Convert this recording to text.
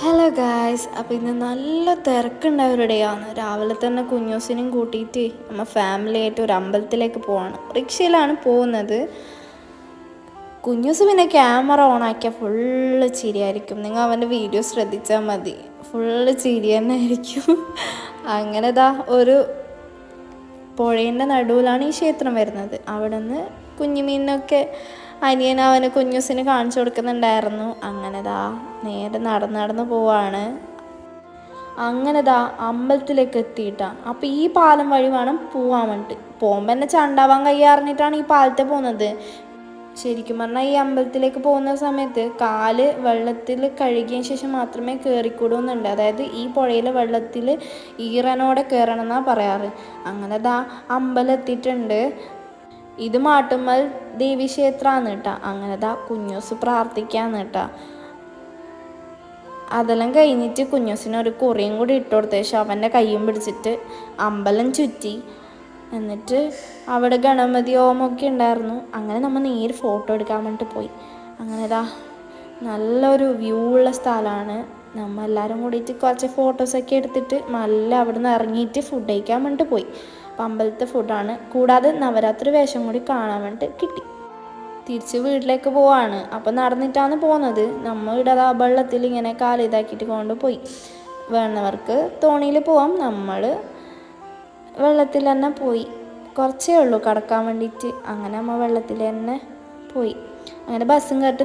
Hello guys, അപ്പോൾ ഇന്ന് നല്ല തിരക്കുണ്ടായവരുടെയാണ്. രാവിലെ തന്നെ കുഞ്ഞൂസിനും കൂട്ടിയിട്ട് നമ്മൾ ഫാമിലി ആയിട്ട് ഒരു അമ്പലത്തിലേക്ക് പോവാണ്. റിക്ഷയിലാണ് പോകുന്നത്. കുഞ്ഞൂസ് പിന്നെ ക്യാമറ ഓൺ ആക്കിയാൽ ഫുള്ള് ചിരിയായിരിക്കും. നിങ്ങൾ അവൻ്റെ വീഡിയോ ശ്രദ്ധിച്ചാൽ മതി, ഫുള്ള് ചിരി തന്നെ ആയിരിക്കും. അങ്ങനെ ഒരു പുഴേൻ്റെ നടുവിലാണ് ഈ ക്ഷേത്രം വരുന്നത്. അവിടെ നിന്ന് കുഞ്ഞുമീനൊക്കെ അനിയൻ അവന് കുഞ്ഞൂസിന് കാണിച്ചു കൊടുക്കുന്നുണ്ടായിരുന്നു. അങ്ങനെ നേരെ നടന്ന് പോവാണ്. അങ്ങനെ അമ്പലത്തിലേക്ക് എത്തിയിട്ടാണ്. അപ്പോൾ ഈ പാലം വഴി വേണം പോവാൻ വേണ്ടിയിട്ട്. പോകുമ്പോൾ എന്നെ ചണ്ടാവാൻ കയ്യാറിഞ്ഞിട്ടാണ് ഈ പാലത്തെ പോകുന്നത്. ശരിക്കും പറഞ്ഞാൽ ഈ അമ്പലത്തിലേക്ക് പോകുന്ന സമയത്ത് കാല് വെള്ളത്തിൽ കഴുകിയ ശേഷം മാത്രമേ കയറിക്കൂടുന്നുണ്ട്. അതായത് ഈ പുഴയിലെ വെള്ളത്തിൽ ഈറനോടെ കയറണം എന്നാണ് പറയാറ്. അങ്ങനെ അമ്പലം എത്തിയിട്ടുണ്ട്. ഇത് മാട്ടുമ്മൽ ദേവീക്ഷേത്രമാണ് കേട്ടോ. അങ്ങനെ കുഞ്ഞൂസ് പ്രാർത്ഥിക്കാന്ന് കേട്ടോ. അതെല്ലാം കഴിഞ്ഞിട്ട് കുഞ്ഞൂസിന് ഒരു കുറിയും കൂടി ഇട്ട് കൊടുത്ത ശേഷം അവൻ്റെ കയ്യും പിടിച്ചിട്ട് അമ്പലം ചുറ്റി. എന്നിട്ട് അവിടെ ഗണപതി ഹോമമൊക്കെ ഉണ്ടായിരുന്നു. അങ്ങനെ നമ്മൾ നേരെ ഫോട്ടോ എടുക്കാൻ വേണ്ടിയിട്ട് പോയി. അങ്ങനെ നല്ലൊരു വ്യൂ ഉള്ള സ്ഥലമാണ്. നമ്മൾ എല്ലാവരും കൂടിയിട്ട് കുറച്ച് ഫോട്ടോസൊക്കെ എടുത്തിട്ട് നല്ല അവിടെ നിന്ന് ഇറങ്ങിയിട്ട് ഫുഡ് കഴിക്കാൻ വേണ്ടിയിട്ട് പോയി. അപ്പം അമ്പലത്തെ ഫുഡാണ്. കൂടാതെ നവരാത്രി വേഷം കൂടി കാണാൻ വേണ്ടിയിട്ട് കിട്ടി. തിരിച്ച് വീട്ടിലേക്ക് പോവാണ്. അപ്പം നടന്നിട്ടാണ് പോകുന്നത്. നമ്മൾ ഇവിടെ വെള്ളത്തിൽ ഇങ്ങനെ കാലിതാക്കിയിട്ട് കൊണ്ടുപോയി. വേണവർക്ക് തോണിയിൽ പോവാം. നമ്മൾ വെള്ളത്തിൽ തന്നെ പോയി. കുറച്ചേ ഉള്ളൂ കടക്കാൻ വേണ്ടിയിട്ട്. അങ്ങനെ നമ്മൾ വെള്ളത്തിൽ തന്നെ പോയി. അങ്ങനെ ബസ്സും കേട്ട്